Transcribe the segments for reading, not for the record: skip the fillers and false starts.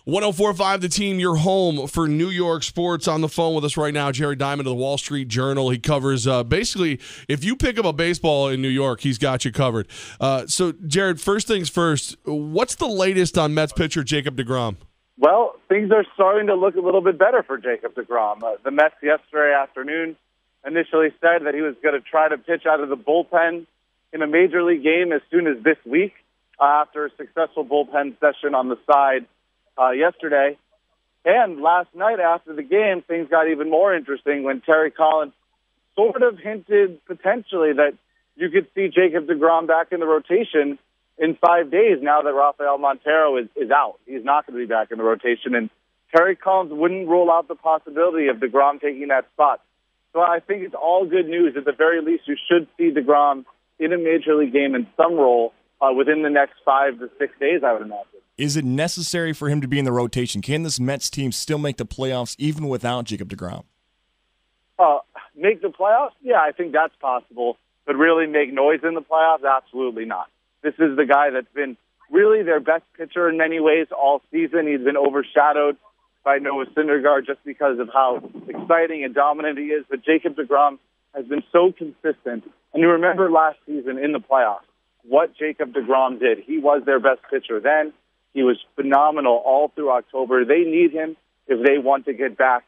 1045 The Team, your home for New York sports. On the phone with us right now, Jared Diamond of the Wall Street Journal. He covers basically, if you pick up a baseball in New York, he's got you covered. So, Jared, first things first, what's the latest on Mets pitcher Jacob deGrom? Well, things are starting to look a little bit better for Jacob deGrom. The Mets yesterday afternoon initially said that he was going to try to pitch out of the bullpen in a major league game as soon as this week after a successful bullpen session on the side yesterday. And last night after the game, things got even more interesting when Terry Collins sort of hinted potentially that you could see Jacob deGrom back in the rotation in 5 days now that Rafael Montero is out. He's not going to be back in the rotation, and Terry Collins wouldn't rule out the possibility of deGrom taking that spot. So I think it's all good news. At the very least, you should see deGrom in a major league game in some role within the next 5 to 6 days, I would imagine. Is it necessary for him to be in the rotation? Can this Mets team still make the playoffs even without Jacob deGrom? Make the playoffs? Yeah, I think that's possible. But really make noise in the playoffs? Absolutely not. This is the guy that's been really their best pitcher in many ways all season. He's been overshadowed by Noah Syndergaard just because of how exciting and dominant he is. But Jacob deGrom has been so consistent. And you remember last season in the playoffs, what Jacob deGrom did. He was their best pitcher then. He was phenomenal all through October. They need him if they want to get back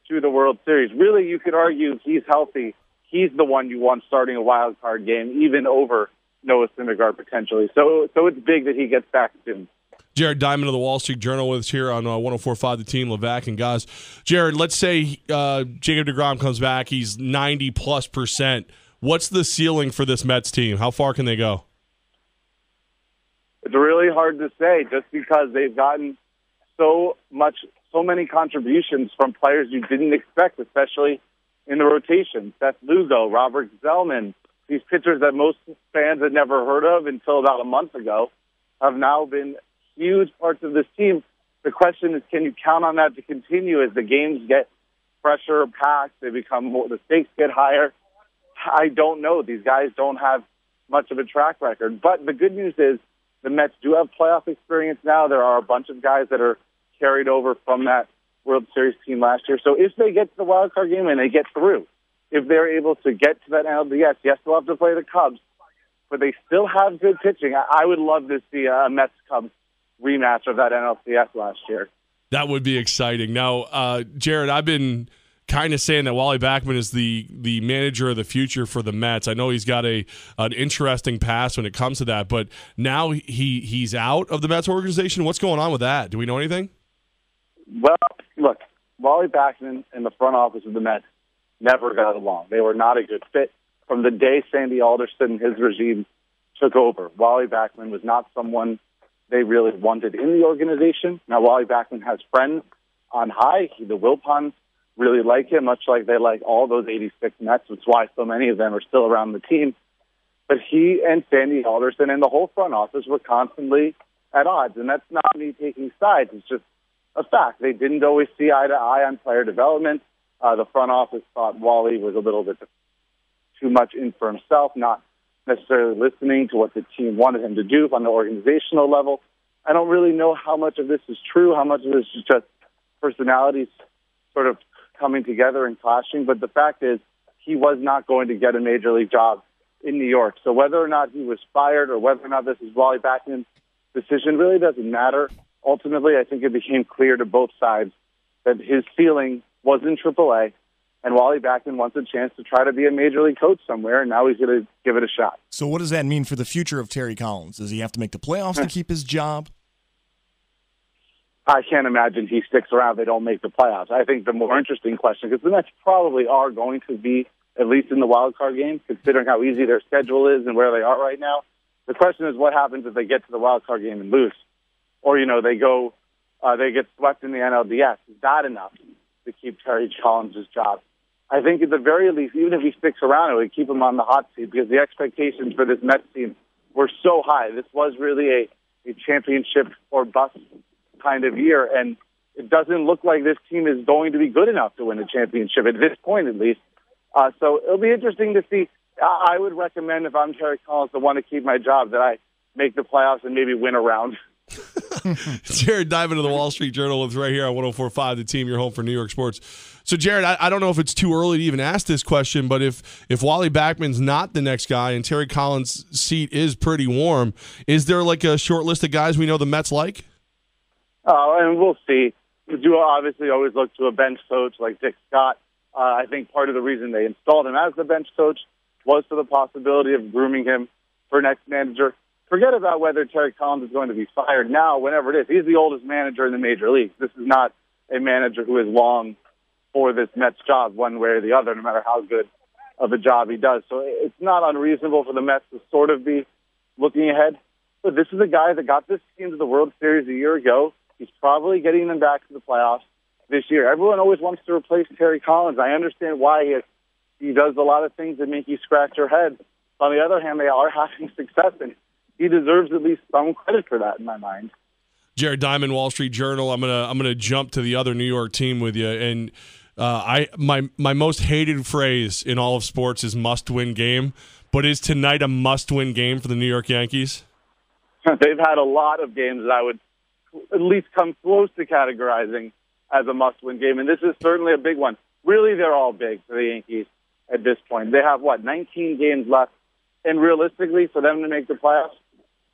to the World Series. Really, you could argue he's healthy. He's the one you want starting a wild card game, even over Noah Syndergaard potentially. So it's big that he gets back soon. Jared Diamond of the Wall Street Journal with us here on 1045 The Team, Levack and Gaz. Jared, let's say Jacob deGrom comes back. He's 90+%. What's the ceiling for this Mets team? How far can they go? It's really hard to say just because they've gotten so many contributions from players you didn't expect, especially in the rotation. Seth Lugo, Robert Zellman, these pitchers that most fans had never heard of until about a month ago have now been huge parts of this team. The question is, can you count on that to continue as the games get pressure packed, they become more, the stakes get higher? I don't know. These guys don't have much of a track record. But the good news is the Mets do have playoff experience now. There are a bunch of guys that are carried over from that World Series team last year. So if they get to the wild card game and they get through, if they're able to get to that NLDS, yes, they'll have to play the Cubs, but they still have good pitching. I would love to see a Mets-Cubs rematch of that NLCS last year. That would be exciting. Now, Jared, I've been kind of saying that Wally Backman is the manager of the future for the Mets. I know he's got an interesting past when it comes to that, but now he's out of the Mets organization. What's going on with that? Do we know anything? Well, look, Wally Backman and the front office of the Mets never got along. They were not a good fit. From the day Sandy Alderson and his regime took over, Wally Backman was not someone they really wanted in the organization. Now, Wally Backman has friends on high. The Wilpons really like him, much like they like all those 86 Mets. That's why so many of them are still around the team. But he and Sandy Alderson and the whole front office were constantly at odds. And that's not me taking sides. It's just a fact. They didn't always see eye to eye on player development. The front office thought Wally was a little bit too much in for himself, not necessarily listening to what the team wanted him to do on the organizational level. I don't really know how much of this is true, how much of this is just personalities sort of coming together and clashing. But the fact is, he was not going to get a major league job in New York. So whether or not he was fired or whether or not this is Wally Backman's decision really doesn't matter. Ultimately, I think it became clear to both sides that his ceiling was in AAA, and Wally Backman wants a chance to try to be a major league coach somewhere, and now he's going to give it a shot. So what does that mean for the future of Terry Collins? Does he have to make the playoffs to keep his job? I can't imagine he sticks around if they don't make the playoffs. I think the more interesting question, because the Mets probably are going to be at least in the wild card game, considering how easy their schedule is and where they are right now. The question is what happens if they get to the wild card game and lose? Or, they get swept in the NLDS. Is that enough to keep Terry Collins' job? I think at the very least, even if he sticks around, it would keep him on the hot seat because the expectations for this Mets team were so high. This was really a championship or bust kind of year, and it doesn't look like this team is going to be good enough to win a championship at this point, at least. So it'll be interesting to see. I would recommend, if I'm Terry Collins, to want to keep my job, that I make the playoffs and maybe win a round. Jared Diamond of the Wall Street Journal with right here on 104.5 The Team, your home for New York sports. So, Jared, I don't know if it's too early to even ask this question, but if Wally Backman's not the next guy and Terry Collins' seat is pretty warm, is there like a short list of guys we know the Mets like? And we'll see. You do obviously always look to a bench coach like Dick Scott. I think part of the reason they installed him as the bench coach was for the possibility of grooming him for next manager. Forget about whether Terry Collins is going to be fired now, whenever it is. He's the oldest manager in the major leagues. This is not a manager who is long for this Mets job one way or the other, no matter how good of a job he does. So it's not unreasonable for the Mets to sort of be looking ahead. But this is a guy that got this team to the World Series a year ago. He's probably getting them back to the playoffs this year. Everyone always wants to replace Terry Collins. I understand why he does a lot of things that make you scratch your head. On the other hand, they are having success, and he deserves at least some credit for that in my mind. Jared Diamond, Wall Street Journal. I'm gonna jump to the other New York team with you, and my most hated phrase in all of sports is must-win game. But is tonight a must-win game for the New York Yankees? They've had a lot of games that I would at least come close to categorizing as a must-win game, and this is certainly a big one. Really, they're all big for the Yankees at this point. They have, 19 games left, and realistically, for them to make the playoffs,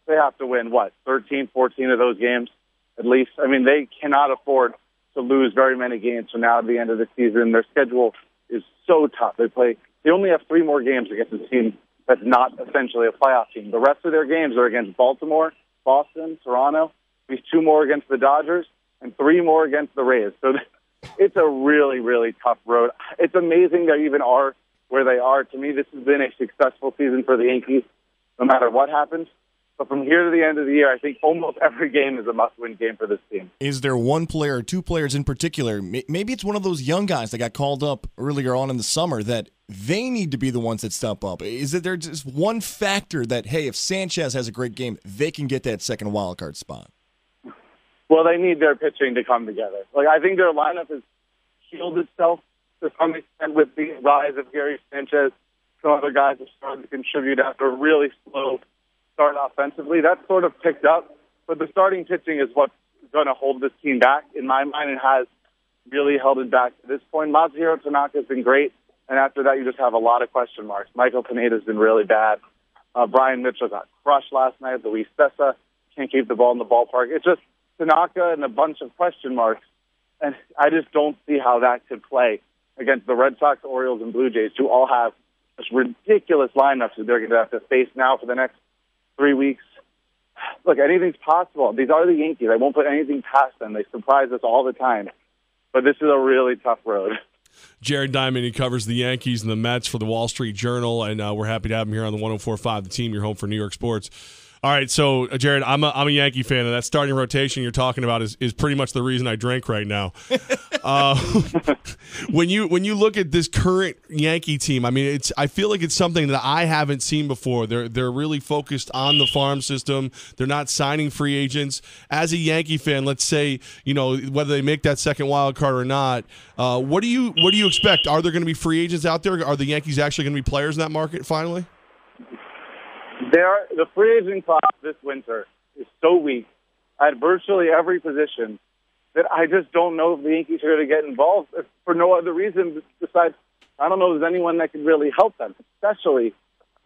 they have to win, 13, 14 of those games at least. I mean, they cannot afford to lose very many games from now to the end of the season. Their schedule is so tough. They only have 3 more games against a team that's not essentially a playoff team. The rest of their games are against Baltimore, Boston, Toronto, these 2 more against the Dodgers, and 3 more against the Rays. So it's a really, really tough road. It's amazing they even are where they are. To me, this has been a successful season for the Yankees, no matter what happens. But from here to the end of the year, I think almost every game is a must-win game for this team. Is there one player or 2 players in particular, maybe it's one of those young guys that got called up earlier on in the summer, that they need to be the ones that step up? Is it there just one factor that, hey, if Sanchez has a great game, they can get that second wild card spot? Well, they need their pitching to come together. I think their lineup has healed itself to some extent with the rise of Gary Sanchez. Some other guys have started to contribute after a really slow start offensively. That sort of picked up, but the starting pitching is what's going to hold this team back. In my mind, it has really held it back to this point. Masahiro Tanaka has been great, and after that, you just have a lot of question marks. Michael Pineda's been really bad. Brian Mitchell got crushed last night. Luis Cessa can't keep the ball in the ballpark. It's just Tanaka and a bunch of question marks, and I just don't see how that could play against the Red Sox, Orioles, and Blue Jays, who all have just ridiculous lineups that they're going to have to face now for the next 3 weeks. Look, anything's possible. These are the Yankees. I won't put anything past them. They surprise us all the time. But this is a really tough road. Jared Diamond, he covers the Yankees and the Mets for the Wall Street Journal, and we're happy to have him here on the 104.5 The Team, your home for New York sports. All right, so Jared, I'm a Yankee fan, and that starting rotation you're talking about is pretty much the reason I drink right now. When you look at this current Yankee team, I mean, I feel like it's something that I haven't seen before. They're really focused on the farm system. They're not signing free agents. As a Yankee fan, let's say whether they make that second wild card or not, what do you expect? Are there going to be free agents out there? Are the Yankees actually going to be players in that market finally? The free agent class this winter is so weak at virtually every position that I just don't know if the Yankees are going to get involved for no other reason besides I don't know if there's anyone that can really help them, especially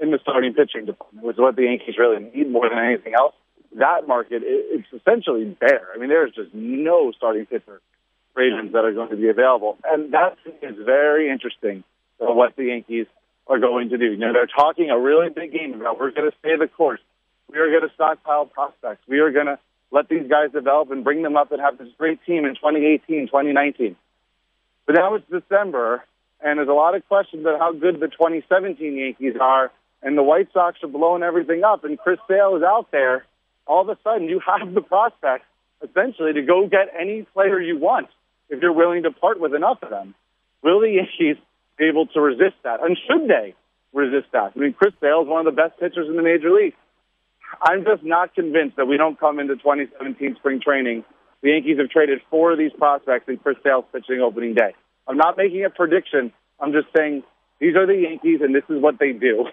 in the starting pitching department, which is what the Yankees really need more than anything else. That market, it's essentially bare. I mean, there's just no starting pitcher free agents that are going to be available. And that is very interesting what the Yankees are going to do. They're talking a really big game about we're going to stay the course. We are going to stockpile prospects. We are going to let these guys develop and bring them up and have this great team in 2018, 2019. But now it's December, and there's a lot of questions about how good the 2017 Yankees are, and the White Sox are blowing everything up, and Chris Sale is out there. All of a sudden, you have the prospects, essentially, to go get any player you want if you're willing to part with enough of them. Will the Yankees be able to resist that? And should they resist that? I mean, Chris Sale is one of the best pitchers in the Major League. I'm just not convinced that we don't come into 2017 spring training. The Yankees have traded 4 of these prospects in Chris Sale's pitching opening day. I'm not making a prediction. I'm just saying these are the Yankees, and this is what they do.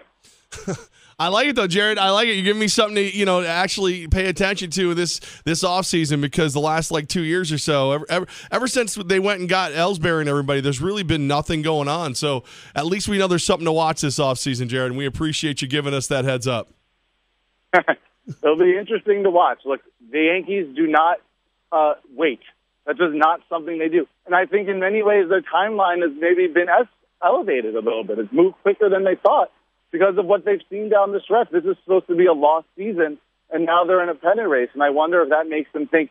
I like it though, Jared. I like it. You give me something to actually pay attention to this offseason, because the last 2 years or so, ever since they went and got Ellsbury and everybody, there's really been nothing going on. So at least we know there's something to watch this offseason, Jared, and we appreciate you giving us that heads up. It'll be interesting to watch. Look, the Yankees do not wait. That's just not something they do. And I think in many ways their timeline has maybe been elevated a little bit. It's moved quicker than they thought because of what they've seen down the stretch. This is supposed to be a lost season, and now they're in a pennant race. And I wonder if that makes them think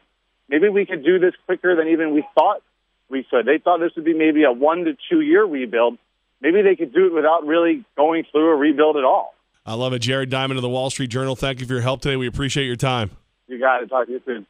maybe we could do this quicker than even we thought we could. They thought this would be maybe a 1 to 2 year rebuild. Maybe they could do it without really going through a rebuild at all. I love it. Jared Diamond of the Wall Street Journal, thank you for your help today. We appreciate your time. You got it. Talk to you soon.